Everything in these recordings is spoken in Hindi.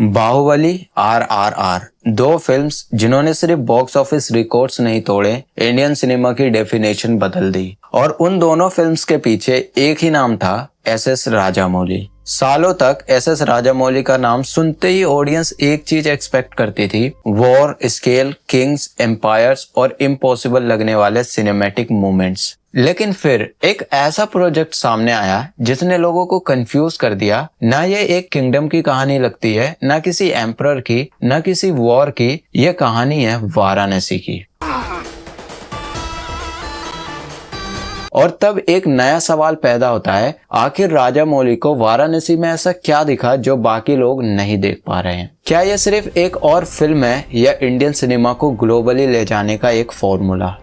बाहुबली RRR दो फिल्म्स जिन्होंने सिर्फ बॉक्स ऑफिस रिकॉर्ड्स नहीं तोड़े, इंडियन सिनेमा की डेफिनेशन बदल दी। और उन दोनों फिल्म्स के पीछे एक ही नाम था, SS राजामौली। सालों तक SS राजामौली का नाम सुनते ही ऑडियंस एक चीज एक्सपेक्ट करती थी, वॉर, स्केल, किंग्स, एम्पायर्स और इम्पॉसिबल लगने वाले सिनेमैटिक मूवमेंट्स। लेकिन फिर एक ऐसा प्रोजेक्ट सामने आया जिसने लोगों को कंफ्यूज कर दिया। ना ये एक किंगडम की कहानी लगती है, ना किसी एम्परर की, ना किसी वॉर की, ये कहानी है वाराणसी की। और तब एक नया सवाल पैदा होता है, आखिर राजामौली को वाराणसी में ऐसा क्या दिखा जो बाकी लोग नहीं देख पा रहे हैं? क्या यह सिर्फ एक और फिल्म है या इंडियन सिनेमा को ग्लोबली ले जाने का एक फॉर्मूला?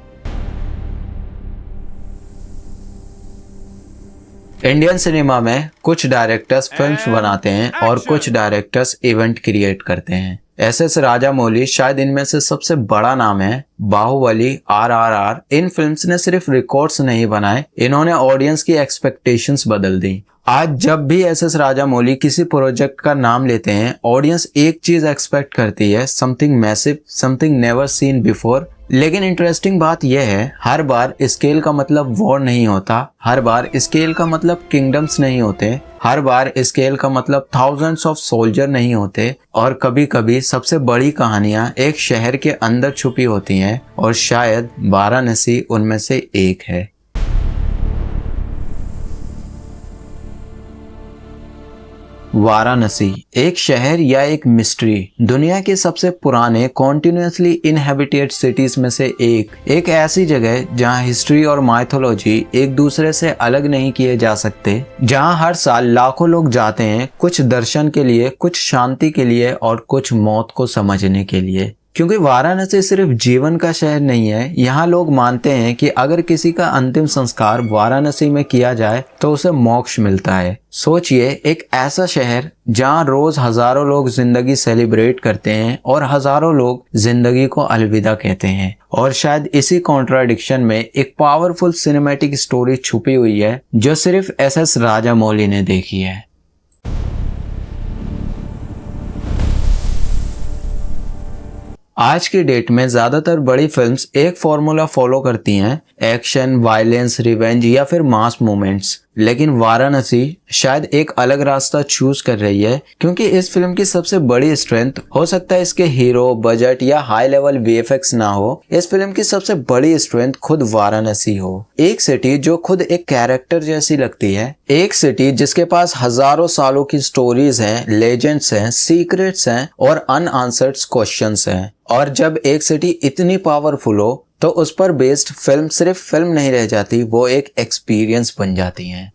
इंडियन सिनेमा में कुछ डायरेक्टर्स फिल्म्स बनाते हैं और कुछ डायरेक्टर्स इवेंट क्रिएट करते हैं। SS राजामौली शायद इनमें से सबसे बड़ा नाम है। बाहुबली, RRR इन फिल्म्स ने सिर्फ रिकॉर्ड्स नहीं बनाए, इन्होंने ऑडियंस की एक्सपेक्टेशंस बदल दी। आज जब भी SS राजामौली किसी प्रोजेक्ट का नाम लेते हैं, ऑडियंस एक चीज एक्सपेक्ट करती है, something massive, something never seen before. लेकिन इंटरेस्टिंग बात यह है, हर बार स्केल का मतलब वॉर नहीं होता, हर बार स्केल का मतलब किंगडम्स नहीं होते, हर बार स्केल का मतलब थाउजेंड्स ऑफ सोल्जर नहीं होते, और कभी कभी सबसे बड़ी कहानियां एक शहर के अंदर छुपी होती हैं, और शायद वाराणसी उनमें से एक है। वाराणसी एक शहर या एक मिस्ट्री, दुनिया के सबसे पुराने कॉन्टिन्यूसली इनहेबिटेड सिटीज में से एक ऐसी जगह जहां हिस्ट्री और माइथोलॉजी एक दूसरे से अलग नहीं किए जा सकते, जहां हर साल लाखों लोग जाते हैं, कुछ दर्शन के लिए, कुछ शांति के लिए और कुछ मौत को समझने के लिए। क्योंकि वाराणसी सिर्फ जीवन का शहर नहीं है, यहाँ लोग मानते हैं कि अगर किसी का अंतिम संस्कार वाराणसी में किया जाए तो उसे मोक्ष मिलता है। सोचिए, एक ऐसा शहर जहाँ रोज हजारों लोग जिंदगी सेलिब्रेट करते हैं और हजारों लोग जिंदगी को अलविदा कहते हैं। और शायद इसी कॉन्ट्राडिक्शन में एक पावरफुल सिनेमैटिक स्टोरी छुपी हुई है जो सिर्फ SS राजामौली ने देखी है। आज की डेट में ज्यादातर बड़ी फिल्म्स एक फॉर्मूला फॉलो करती हैं, एक्शन, वायलेंस, रिवेंज या फिर मास मूवमेंट्स। लेकिन वाराणसी शायद एक अलग रास्ता चूज कर रही है, क्योंकि इस फिल्म की सबसे बड़ी स्ट्रेंथ हो सकता है इसके हीरो, बजट या हाई लेवल VFX ना हो, इस फिल्म की सबसे बड़ी स्ट्रेंथ खुद वाराणसी हो। एक सिटी जो खुद एक कैरेक्टर जैसी लगती है, एक सिटी जिसके पास हजारों सालों की स्टोरीज हैं, लेजेंड्स हैं, सीक्रेट्स हैं और अनआंसर्ड क्वेश्चंस हैं। और जब एक सिटी इतनी पावरफुल हो तो उस पर बेस्ड फिल्म सिर्फ फिल्म नहीं रह जाती, वो एक एक्सपीरियंस बन जाती हैं।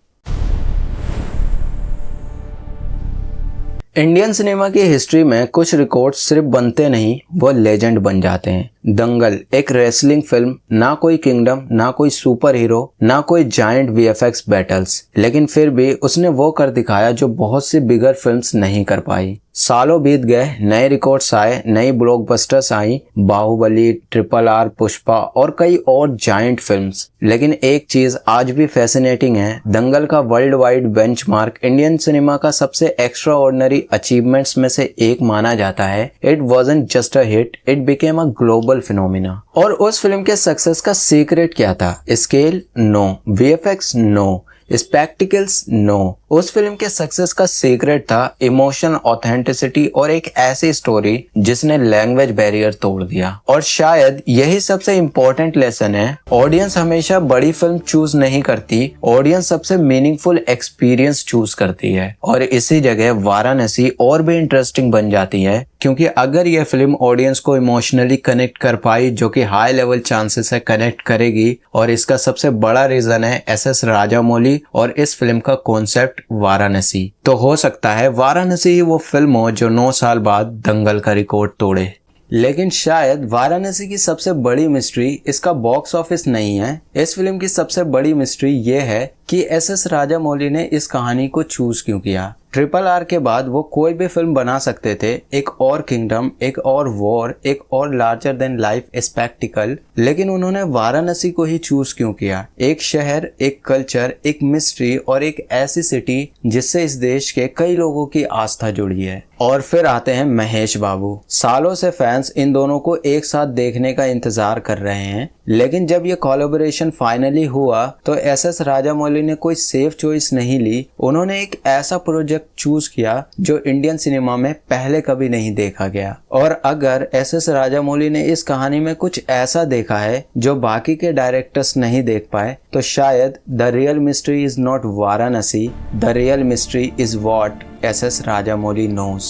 इंडियन सिनेमा की हिस्ट्री में कुछ रिकॉर्ड्स सिर्फ बनते नहीं, वो लेजेंड बन जाते हैं। दंगल एक रेसलिंग फिल्म, ना कोई किंगडम, ना कोई सुपर हीरो, ना कोई जायंट VFX बैटल्स, लेकिन फिर भी उसने वो कर दिखाया जो बहुत सी बिगर फिल्म्स नहीं कर पाई। सालों बीत गए, नए रिकॉर्ड्स आए, नई ब्लॉकबस्टर्स आई, बाहुबली, RRR, पुष्पा और कई और जायंट फिल्म्स। लेकिन एक चीज आज भी फैसिनेटिंग है, दंगल का world wide benchmark Indian cinema का सबसे एक्स्ट्राऑर्डिनरी अचीवमेंट्स में से एक माना जाता है। It wasn't just a hit, it became a global phenomena. और उस फिल्म के सक्सेस का सीक्रेट क्या था? Scale? No. VFX? No. Spectacles? No. उस फिल्म के सक्सेस का सीक्रेट था इमोशन, ऑथेंटिसिटी और एक ऐसी स्टोरी जिसने लैंग्वेज बैरियर तोड़ दिया। और शायद यही सबसे इम्पोर्टेंट लेसन है, ऑडियंस हमेशा बड़ी फिल्म चूज नहीं करती, ऑडियंस सबसे मीनिंगफुल एक्सपीरियंस चूज करती है। और इसी जगह वाराणसी और भी इंटरेस्टिंग बन जाती है, क्योंकि अगर यह फिल्म ऑडियंस को इमोशनली कनेक्ट कर पाई, जो कि हाई लेवल चांसेस है कनेक्ट करेगी, और इसका सबसे बड़ा रीजन है SS राजामौली और इस फिल्म का कॉन्सेप्ट वाराणसी, तो हो सकता है वाराणसी ही वो फिल्म हो जो 9 साल बाद दंगल का रिकॉर्ड तोड़े। लेकिन शायद वाराणसी की सबसे बड़ी मिस्ट्री इसका बॉक्स ऑफिस नहीं है, इस फिल्म की सबसे बड़ी मिस्ट्री ये है कि SS राजामौली ने इस कहानी को चूज क्यों किया। RRR के बाद वो कोई भी फिल्म बना सकते थे, एक और किंगडम, एक और वॉर, एक और लार्जर देन लाइफ स्पेक्टिकल, लेकिन उन्होंने वाराणसी को ही चूज क्यों किया? एक शहर, एक कल्चर, एक मिस्ट्री और एक ऐसी सिटी जिससे इस देश के कई लोगों की आस्था जुड़ी है। और फिर आते हैं महेश बाबू। सालों से फैंस इन दोनों को एक साथ देखने का इंतजार कर रहे हैं, लेकिन जब ये कोलैबोरेशन फाइनली हुआ तो एसएस राजामौली ने कोई सेफ चॉइस नहीं ली। उन्होंने एक ऐसा प्रोजेक्ट चूज किया जो इंडियन सिनेमा में पहले कभी नहीं देखा गया। और अगर एसएस राजामौली ने इस कहानी में कुछ ऐसा देखा है जो बाकी के डायरेक्टर्स नहीं देख पाए, तो शायद the real mystery is not Varanasi, the real mystery is what SS Rajamouli nose.